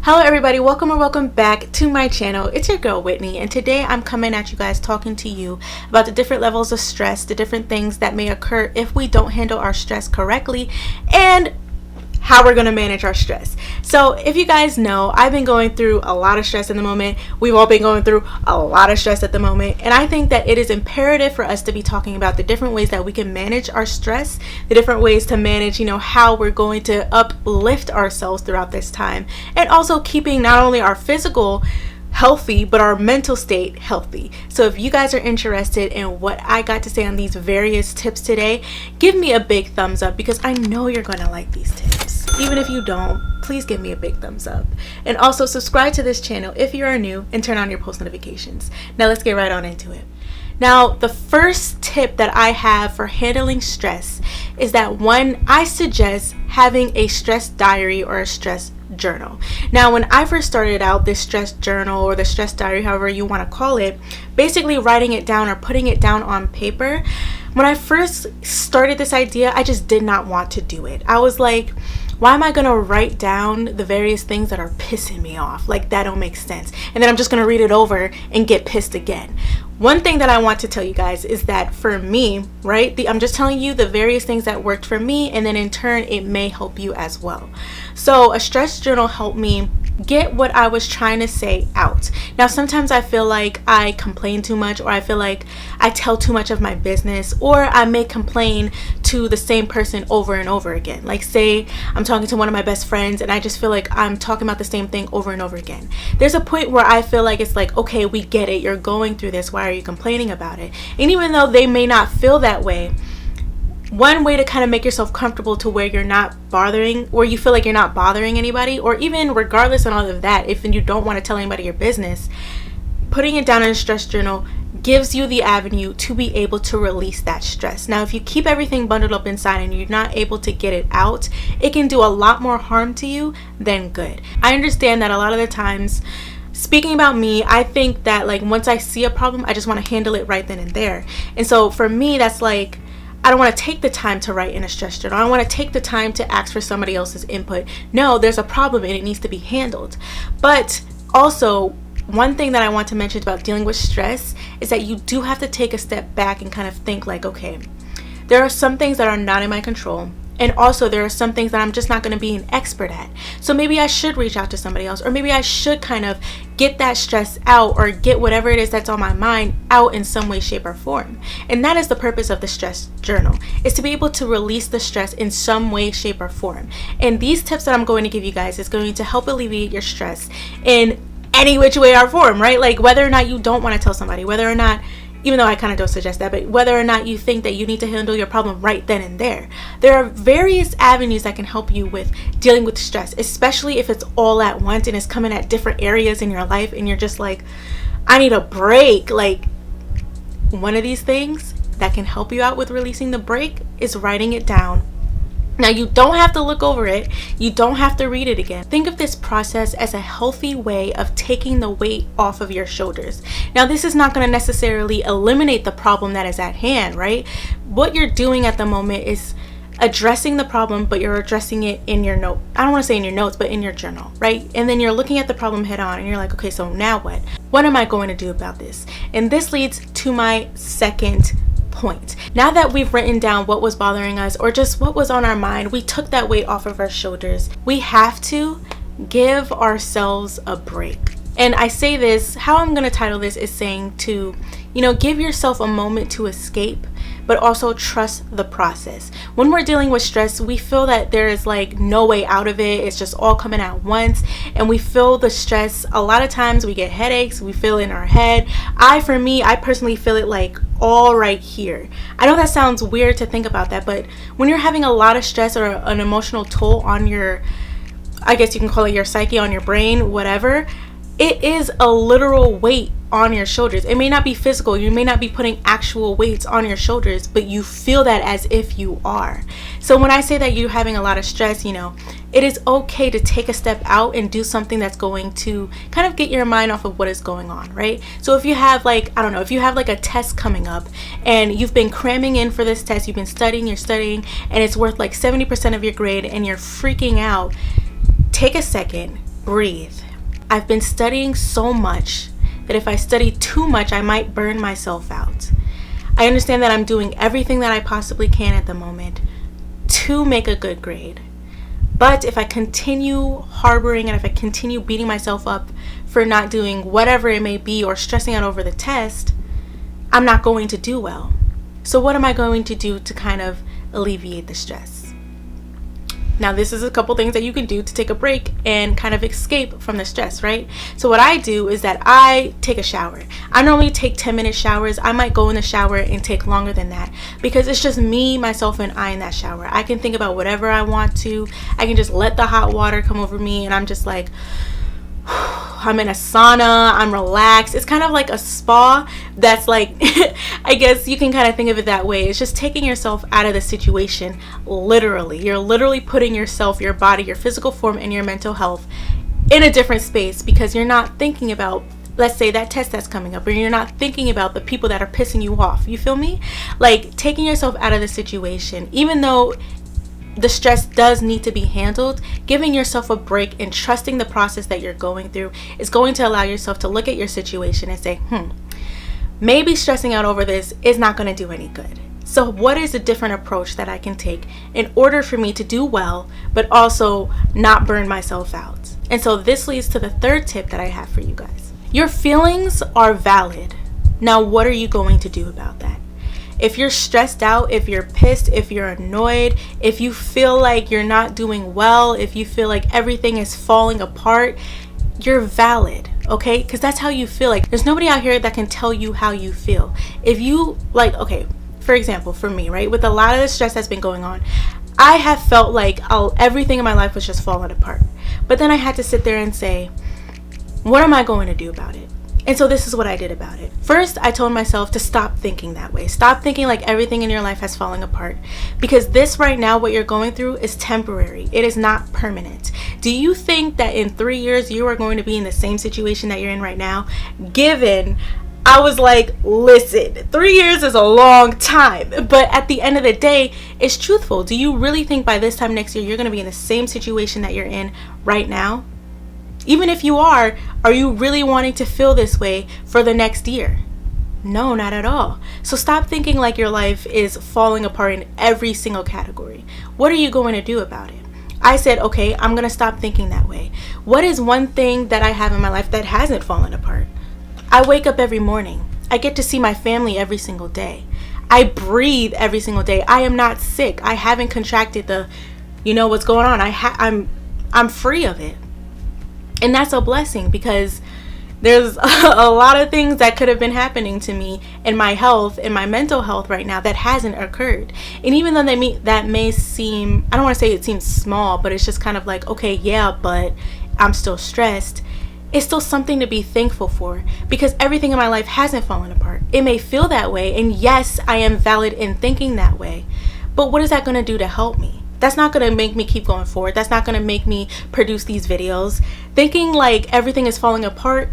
Hello everybody, welcome or welcome back to my channel. It's your girl Whitney, and today I'm coming at you guys talking to you about the different levels of stress, the different things that may occur if we don't handle our stress correctly, and how we're going to manage our stress. So if you guys know, I've been going through a lot of stress in the moment. We've all been going through a lot of stress at the moment, and I think that it is imperative for us to be talking about the different ways that we can manage our stress, the different ways to manage, how we're going to uplift ourselves throughout this time, and also keeping not only our physical healthy but our mental state healthy. So if you guys are interested in what I got to say on these various tips today, give me a big thumbs up because I know you're going to like these tips. Even if you don't, please give me a big thumbs up, and also subscribe to this channel if you are new and turn on your post notifications. Now let's get right on into it. Now, the first tip that I have for handling stress is that I suggest having a stress diary or a stress journal. Now, when I first started out, this stress journal or the stress diary, however you want to call it, basically writing it down or putting it down on paper, when I first started this idea, I just did not want to do it. I was like, why am I going to write down the various things that are pissing me off? Like, that don't make sense. And then I'm just going to read it over and get pissed again. One thing that I want to tell you guys is that for me, right, I'm just telling you the various things that worked for me, and then in turn, it may help you as well. So a stress journal helped me get what I was trying to say out. Now, sometimes I feel like I complain too much, or I feel like I tell too much of my business, or I may complain to the same person over and over again. Like, say I'm talking to one of my best friends and I just feel like I'm talking about the same thing over and over again. There's a point where I feel like it's like, okay, we get it. You're going through this. Why are you complaining about it? And even though they may not feel that way, one way to kind of make yourself comfortable to where you're not bothering, or you feel like you're not bothering anybody, or even regardless of all of that, if you don't want to tell anybody your business, putting it down in a stress journal gives you the avenue to be able to release that stress. Now, if you keep everything bundled up inside and you're not able to get it out, it can do a lot more harm to you than good. I understand that a lot of the times, speaking about me, I think that like once I see a problem, I just want to handle it right then and there. And so for me, that's like, I don't want to take the time to write in a stress journal. I don't want to take the time to ask for somebody else's input. No, there's a problem and it needs to be handled. But also, one thing that I want to mention about dealing with stress is that you do have to take a step back and kind of think like, okay, there are some things that are not in my control. And also there are some things that I'm just not going to be an expert at. So maybe I should reach out to somebody else, or maybe I should kind of get that stress out, or get whatever it is that's on my mind out in some way, shape, or form. And that is the purpose of the stress journal, is to be able to release the stress in some way, shape, or form. And these tips that I'm going to give you guys is going to help alleviate your stress in any which way or form, right? Like whether or not you don't want to tell somebody, whether or not, even though I kind of don't suggest that, but whether or not you think that you need to handle your problem right then and there. There are various avenues that can help you with dealing with stress, especially if it's all at once and it's coming at different areas in your life and you're just like, I need a break. Like, one of these things that can help you out with releasing the break is writing it down. Now, you don't have to look over it. You don't have to read it again. Think of this process as a healthy way of taking the weight off of your shoulders. Now, this is not going to necessarily eliminate the problem that is at hand, right? What you're doing at the moment is addressing the problem, but you're addressing it in your note. I don't want to say in your notes, but in your journal, right? And then you're looking at the problem head on and you're like, okay, so now what? What am I going to do about this? And this leads to my second point. Now that we've written down what was bothering us or just what was on our mind, we took that weight off of our shoulders. We have to give ourselves a break. And I say this, how I'm going to title this is saying to, give yourself a moment to escape, but also trust the process. When we're dealing with stress, we feel that there is like no way out of it. It's just all coming at once, and we feel the stress. A lot of times we get headaches, we feel it in our head. I personally feel it like all right here. I know that sounds weird to think about that, but when you're having a lot of stress or an emotional toll on your, I guess you can call it your psyche, on your brain, whatever, it is a literal weight on your shoulders. It may not be physical. You may not be putting actual weights on your shoulders, but you feel that as if you are. So when I say that you're having a lot of stress, it is okay to take a step out and do something that's going to kind of get your mind off of what is going on, right? So if you have if you have like a test coming up and you've been cramming in for this test, you've been studying, and it's worth like 70% of your grade and you're freaking out, take a second, breathe. I've been studying so much that if I study too much, I might burn myself out. I understand that I'm doing everything that I possibly can at the moment to make a good grade. But if I continue harboring and if I continue beating myself up for not doing whatever it may be or stressing out over the test, I'm not going to do well. So what am I going to do to kind of alleviate the stress? Now, this is a couple things that you can do to take a break and kind of escape from the stress, right? So what I do is that I take a shower. I normally take 10-minute showers. I might go in the shower and take longer than that because it's just me, myself, and I in that shower. I can think about whatever I want to. I can just let the hot water come over me and I'm just like, I'm in a sauna, I'm relaxed. It's kind of like a spa that's like, I guess you can kind of think of it that way. It's just taking yourself out of the situation, literally. You're literally putting yourself, your body, your physical form, and your mental health in a different space because you're not thinking about, let's say, that test that's coming up, or you're not thinking about the people that are pissing you off. You feel me? Like taking yourself out of the situation, even though the stress does need to be handled, giving yourself a break and trusting the process that you're going through is going to allow yourself to look at your situation and say, maybe stressing out over this is not going to do any good. So what is a different approach that I can take in order for me to do well, but also not burn myself out? And so this leads to the third tip that I have for you guys. Your feelings are valid. Now, what are you going to do about that? If you're stressed out, if you're pissed, if you're annoyed, if you feel like you're not doing well, if you feel like everything is falling apart, you're valid, okay? Because that's how you feel. Like, there's nobody out here that can tell you how you feel. If you, like, okay, for example, for me, right, with a lot of the stress that's been going on, I have felt like everything in my life was just falling apart. But then I had to sit there and say, what am I going to do about it? And so this is what I did about it. First, I told myself to stop thinking that way. Stop thinking like everything in your life has fallen apart. Because this right now, what you're going through is temporary. It is not permanent. Do you think that in 3 years you are going to be in the same situation that you're in right now? Given, I was like, listen, 3 years is a long time. But at the end of the day, it's truthful. Do you really think by this time next year you're going to be in the same situation that you're in right now? Even if you are you really wanting to feel this way for the next year? No, not at all. So stop thinking like your life is falling apart in every single category. What are you going to do about it? I said, okay, I'm going to stop thinking that way. What is one thing that I have in my life that hasn't fallen apart? I wake up every morning. I get to see my family every single day. I breathe every single day. I am not sick. I haven't contracted what's going on. I'm free of it. And that's a blessing because there's a lot of things that could have been happening to me in my health, in my mental health right now that hasn't occurred. And even though that may seem, I don't want to say it seems small, but it's just kind of like, okay, yeah, but I'm still stressed. It's still something to be thankful for because everything in my life hasn't fallen apart. It may feel that way. And yes, I am valid in thinking that way. But what is that going to do to help me? That's not going to make me keep going forward. That's not going to make me produce these videos. Thinking like everything is falling apart,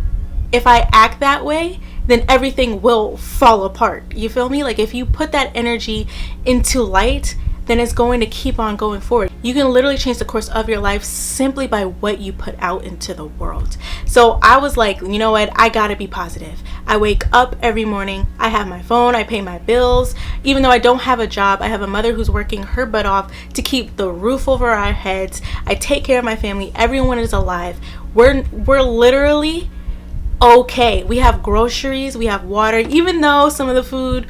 if I act that way, then everything will fall apart. You feel me? Like if you put that energy into light, then it's going to keep on going forward. You can literally change the course of your life simply by what you put out into the world. So I was like, you know what? I gotta be positive. I wake up every morning. I have my phone. I pay my bills. Even though I don't have a job, I have a mother who's working her butt off to keep the roof over our heads. I take care of my family. Everyone is alive. We're literally okay. We have groceries. We have water. Even though some of the food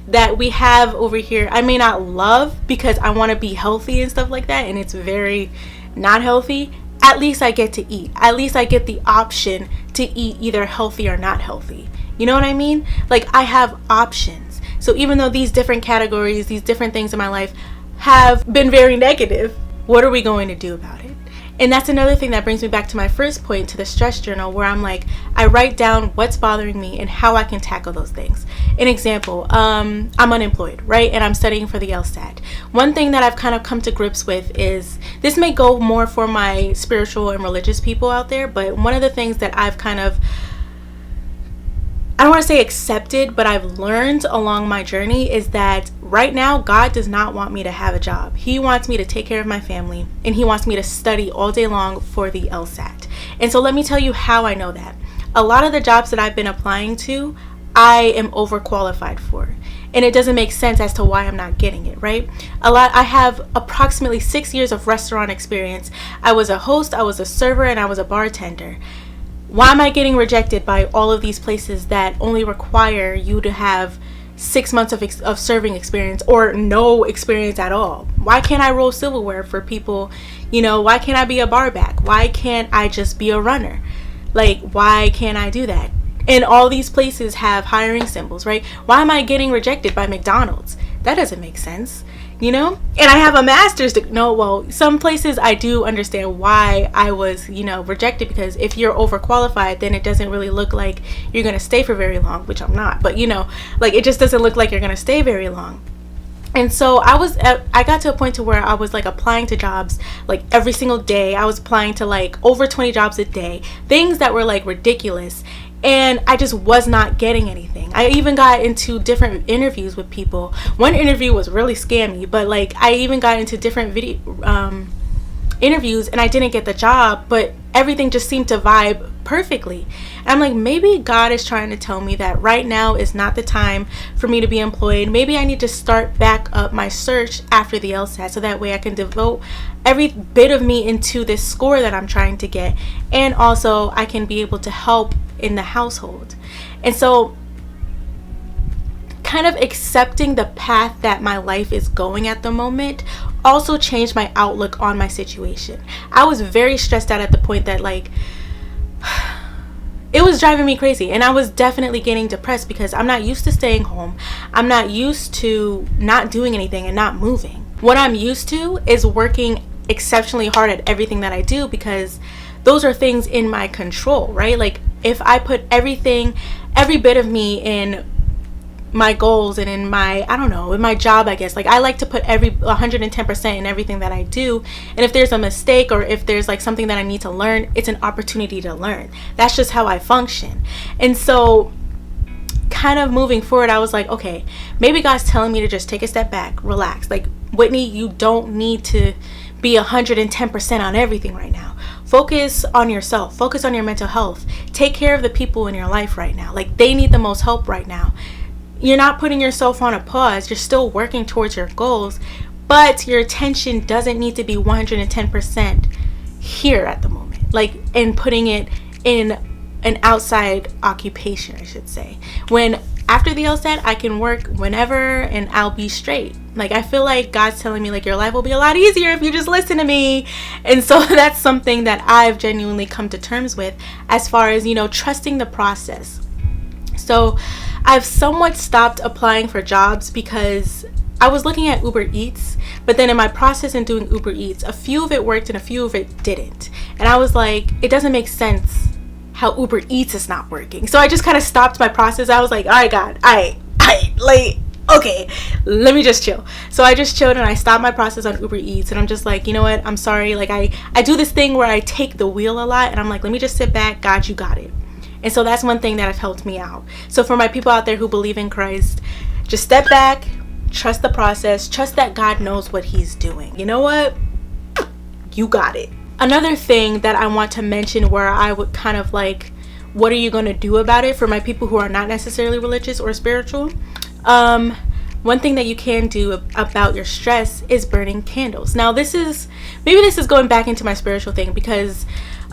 that we have over here I may not love because I want to be healthy and stuff like that, and it's very not healthy, at least I get to eat. At least I get the option to eat either healthy or not healthy. You know what I mean? Like I have options. So even though these different categories, these different things in my life have been very negative, what are we going to do about it? And that's another thing that brings me back to my first point, to the stress journal, where I'm like, I write down what's bothering me and how I can tackle those things. An example, I'm unemployed, right? And I'm studying for the LSAT. One thing that I've kind of come to grips with is, this may go more for my spiritual and religious people out there, but one of the things that I've kind of, I don't want to say accepted, but I've learned along my journey is that right now, God does not want me to have a job. He wants me to take care of my family, and He wants me to study all day long for the LSAT. And so let me tell you how I know that. A lot of the jobs that I've been applying to, I am overqualified for. And it doesn't make sense as to why I'm not getting it, right? I have approximately 6 years of restaurant experience. I was a host, I was a server, and I was a bartender. Why am I getting rejected by all of these places that only require you to have 6 months of serving experience or no experience at all? Why can't I roll silverware for people? Why can't I be a bar back? Why can't I just be a runner? Like, why can't I do that? And all these places have hiring symbols, right? Why am I getting rejected by McDonald's? That doesn't make sense, And I have a master's degree. No, well, some places I do understand why I was, rejected, because if you're overqualified, then it doesn't really look like you're going to stay for very long, which I'm not. But, like, it just doesn't look like you're going to stay very long. And so I got to a point to where I was like applying to jobs like every single day. I was applying to like over 20 jobs a day, things that were like ridiculous. And I just was not getting anything. I even got into different interviews with people. One interview was really scammy, but like I even got into different interviews and I didn't get the job, but everything just seemed to vibe perfectly. And I'm like, maybe God is trying to tell me that right now is not the time for me to be employed. Maybe I need to start back up my search after the LSAT so that way I can devote every bit of me into this score that I'm trying to get, and also I can be able to help in the household. And so kind of accepting the path that my life is going at the moment also changed my outlook on my situation. I was very stressed out at the point that like it was driving me crazy, and I was definitely getting depressed because I'm not used to staying home. I'm not used to not doing anything and not moving. What I'm used to is working exceptionally hard at everything that I do, because those are things in my control, right? Like if I put every bit of me in my goals and in my, in my job, I guess, like I like to put 110% in everything that I do. And if there's a mistake or if there's like something that I need to learn, it's an opportunity to learn. That's just how I function. And so kind of moving forward, I was like, okay, maybe God's telling me to just take a step back, relax. Like, Whitney, you don't need to be 110% on everything right now. Focus on yourself. Focus on your mental health. Take care of the people in your life right now. Like, they need the most help right now. You're not putting yourself on a pause. You're still working towards your goals, but your attention doesn't need to be 110% here at the moment. Like, and putting it in an outside occupation, I should say. When after the LSAT, I can work whenever and I'll be straight. Like, I feel like God's telling me like your life will be a lot easier if you just listen to me. And so that's something that I've genuinely come to terms with as far as, trusting the process. So I've somewhat stopped applying for jobs because I was looking at Uber Eats, but then in my process in doing Uber Eats, a few of it worked and a few of it didn't. And I was like, it doesn't make sense how Uber Eats is not working. So I just kind of stopped my process. I was like, all right, God, okay, let me just chill. So I just chilled and I stopped my process on Uber Eats, and I'm just like, you know what, I'm sorry. Like I do this thing where I take the wheel a lot, and I'm like, let me just sit back. God, you got it. And so that's one thing that has helped me out. So for my people out there who believe in Christ, just step back, trust the process, trust that God knows what he's doing. You know what? You got it. Another thing that I want to mention where I would kind of like, what are you going to do about it for my people who are not necessarily religious or spiritual? One thing that you can do about your stress is burning candles. Now this is going back into my spiritual thing, because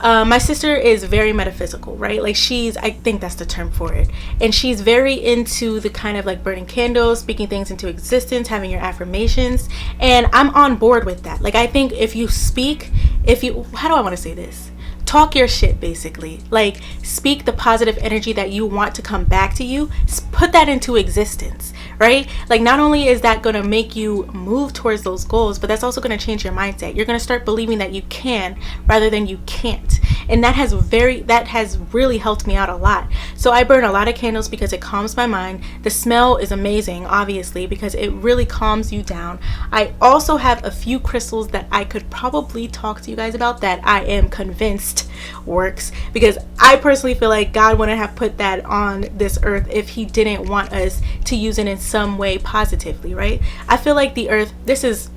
my sister is very metaphysical, right? Like I think that's the term for it. And she's very into the kind of like burning candles, speaking things into existence, having your affirmations. And I'm on board with that. Like, I think how do I want to say this? Talk your shit, basically. Like, speak the positive energy that you want to come back to you. Put that into existence, right? Like, not only is that going to make you move towards those goals, but that's also going to change your mindset. You're going to start believing that you can rather than you can't. And that has really helped me out a lot. So I burn a lot of candles because it calms my mind. The smell is amazing, obviously, because it really calms you down. I also have a few crystals that I could probably talk to you guys about that I am convinced works, because I personally feel like God wouldn't have put that on this earth if he didn't want us to use it in some way positively, right? I feel like the earth, this is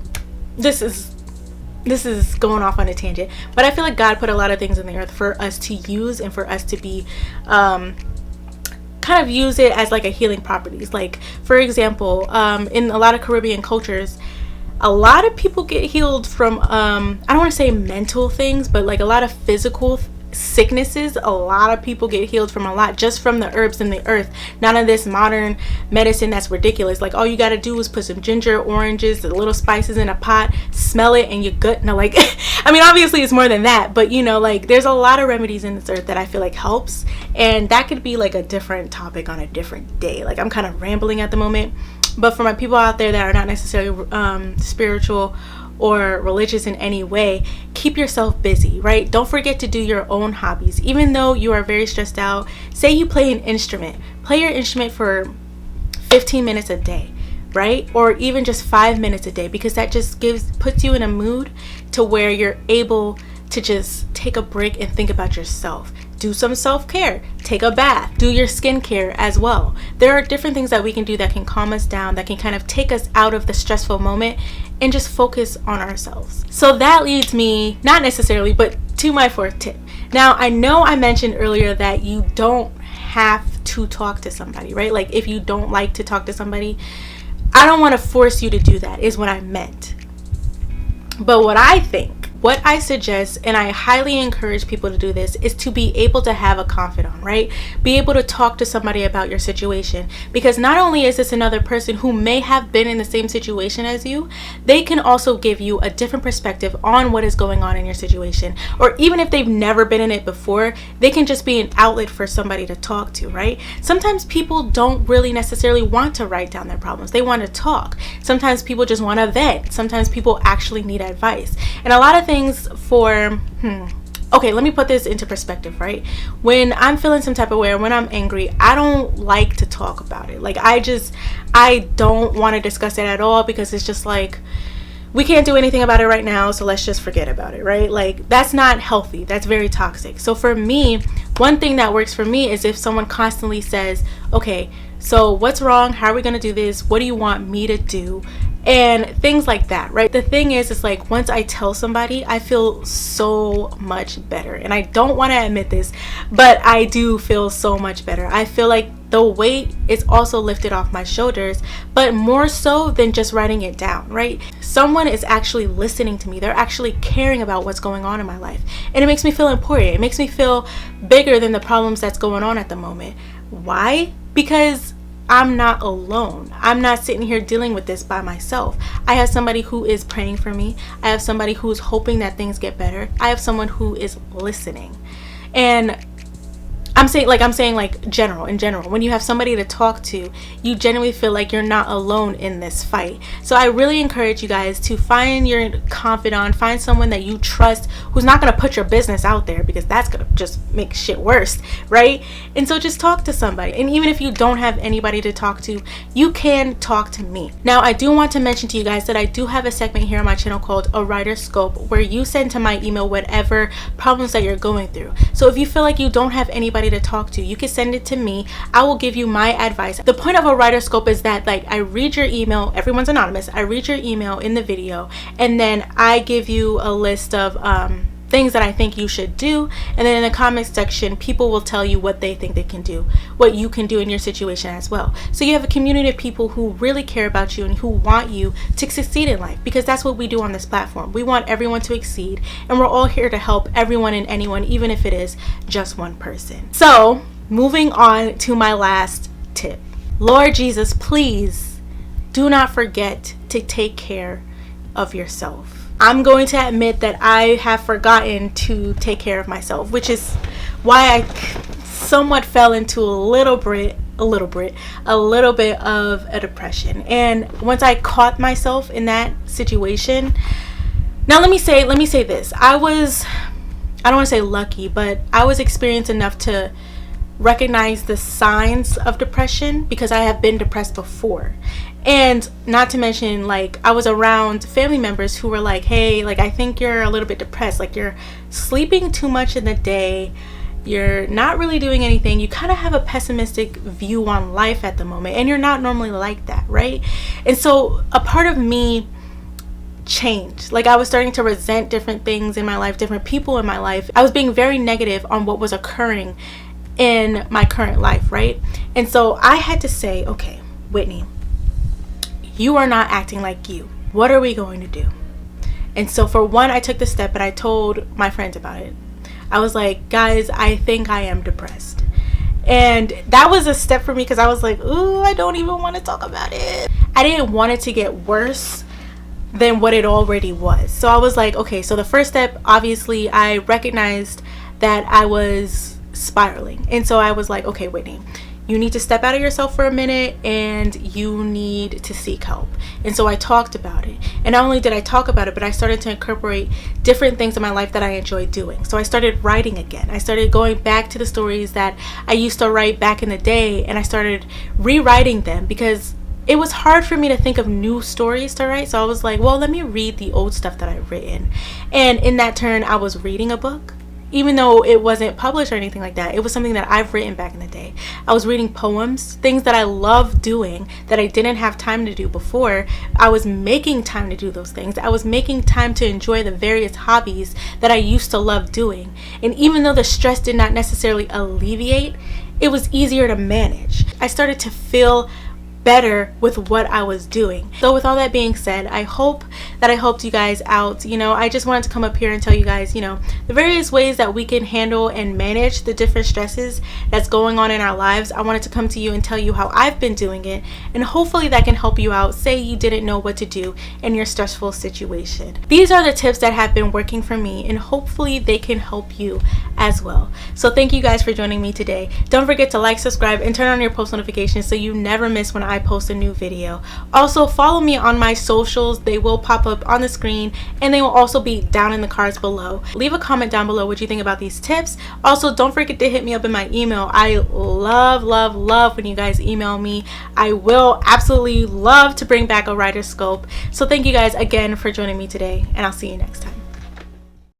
this is going off on a tangent, but I feel like God put a lot of things in the earth for us to use and for us to be kind of use it as like a healing properties. Like, for example, in a lot of Caribbean cultures, a lot of people get healed from I don't want to say mental things, but like a lot of physical sicknesses. A lot of people get healed from a lot just from the herbs in the earth. None of this modern medicine that's ridiculous. Like, all you got to do is put some ginger, oranges, the little spices in a pot, smell it, and you're good. No, like, I mean, obviously it's more than that, but you know, like, there's a lot of remedies in this earth that I feel like helps, and that could be like a different topic on a different day. Like, I'm kind of rambling at the moment, but for my people out there that are not necessarily spiritual or religious in any way, keep yourself busy, right? Don't forget to do your own hobbies. Even though you are very stressed out, say you play an instrument, play your instrument for 15 minutes a day, right? Or even just 5 minutes a day, because that just puts you in a mood to where you're able to just take a break and think about yourself. Do some self-care, take a bath, do your skincare as well. There are different things that we can do that can calm us down, that can kind of take us out of the stressful moment and just focus on ourselves. So that leads me, not necessarily, but to my fourth tip. Now, I know I mentioned earlier that you don't have to talk to somebody, right? Like, if you don't like to talk to somebody, I don't want to force you to do that, is what I meant. But what I suggest, and I highly encourage people to do this, is to be able to have a confidant, right? Be able to talk to somebody about your situation, because not only is this another person who may have been in the same situation as you, they can also give you a different perspective on what is going on in your situation. Or even if they've never been in it before, they can just be an outlet for somebody to talk to, right? Sometimes people don't really necessarily want to write down their problems. They want to talk. Sometimes people just want to vent. Sometimes people actually need advice. And a lot of things for okay, let me put this into perspective, right? When I'm feeling some type of way, or when I'm angry, I don't like to talk about it. Like, I don't want to discuss it at all, because it's just like, we can't do anything about it right now, so let's just forget about it, right? Like, that's not healthy. That's very toxic. So for me, one thing that works for me is if someone constantly says, okay, so what's wrong? How are we going to do this? What do you want me to do? And things like that, right? The thing is, it's like, once I tell somebody, I feel so much better. And I don't want to admit this, but I do feel so much better. I feel like the weight is also lifted off my shoulders, but more so than just writing it down, right? Someone is actually listening to me. They're actually caring about what's going on in my life. And it makes me feel important. It makes me feel bigger than the problems that's going on at the moment. Why? Because I'm not alone. I'm not sitting here dealing with this by myself. I have somebody who is praying for me. I have somebody who's hoping that things get better. I have someone who is listening. And I'm saying in general, when you have somebody to talk to, you genuinely feel like you're not alone in this fight. So I really encourage you guys to find your confidant, find someone that you trust, who's not going to put your business out there, because that's going to just make shit worse, right? And so just talk to somebody. And even if you don't have anybody to talk to, you can talk to me. Now, I do want to mention to you guys that I do have a segment here on my channel called A Writer's Scope, where you send to my email whatever problems that you're going through. So if you feel like you don't have anybody to talk to, you can send it to me. I will give you my advice. The point of a writer scope is that, like, I read your email. Everyone's anonymous. I read your email in the video, and then I give you a list of things that I think you should do, and then in the comments section, people will tell you what they think they can do, what you can do in your situation as well. So you have a community of people who really care about you and who want you to succeed in life, because that's what we do on this platform. We want everyone to exceed, and we're all here to help everyone and anyone, even if it is just one person. So moving on to my last tip. Lord Jesus, please do not forget to take care of yourself. I'm going to admit that I have forgotten to take care of myself, which is why I somewhat fell into a little bit of a depression. And once I caught myself in that situation, now let me say this. I don't want to say lucky, but I was experienced enough to recognize the signs of depression, because I have been depressed before. And not to mention, like, I was around family members who were like, hey, like, I think you're a little bit depressed. Like, you're sleeping too much in the day. You're not really doing anything. You kind of have a pessimistic view on life at the moment. And you're not normally like that, right? And so a part of me change. Like I was starting to resent different things in my life, different people in my life. I was being very negative on what was occurring in my current life, right? And so I had to say, okay, Whitney, you are not acting like you. What are we going to do? And so for one, I took the step and I told my friends about it. I was like, guys, I think I am depressed. And that was a step for me because I was like, ooh, I don't even want to talk about it. I didn't want it to get worse than what it already was. So I was like, okay, so the first step, obviously, I recognized that I was spiraling. And so I was like, okay, Whitney, you need to step out of yourself for a minute and you need to seek help. And so I talked about it. And not only did I talk about it, but I started to incorporate different things in my life that I enjoy doing. So I started writing again. I started going back to the stories that I used to write back in the day, and I started rewriting them because it was hard for me to think of new stories to write. So I was like, well, let me read the old stuff that I've written. And in that turn, I was reading a book. Even though it wasn't published or anything like that, it was something that I've written back in the day. I was reading poems, things that I love doing that I didn't have time to do before. I was making time to do those things. I was making time to enjoy the various hobbies that I used to love doing. And even though the stress did not necessarily alleviate, it was easier to manage. I started to feel better with what I was doing. So with all that being said, I hope that I helped you guys out. I just wanted to come up here and tell you guys, the various ways that we can handle and manage the different stresses that's going on in our lives. I wanted to come to you and tell you how I've been doing it, and hopefully that can help you out. Say you didn't know what to do in your stressful situation. These are the tips that have been working for me, and hopefully they can help you as well. So thank you guys for joining me today. Don't forget to like, subscribe, and turn on your post notifications so you never miss when I post a new video. Also, follow me on my socials. They will pop up on the screen, and they will also be down in the cards below. Leave a comment down below what you think about these tips. Also, don't forget to hit me up in my email. I love when you guys email me. I will absolutely love to bring back a writer's scope. So thank you guys again for joining me today, and I'll see you next time.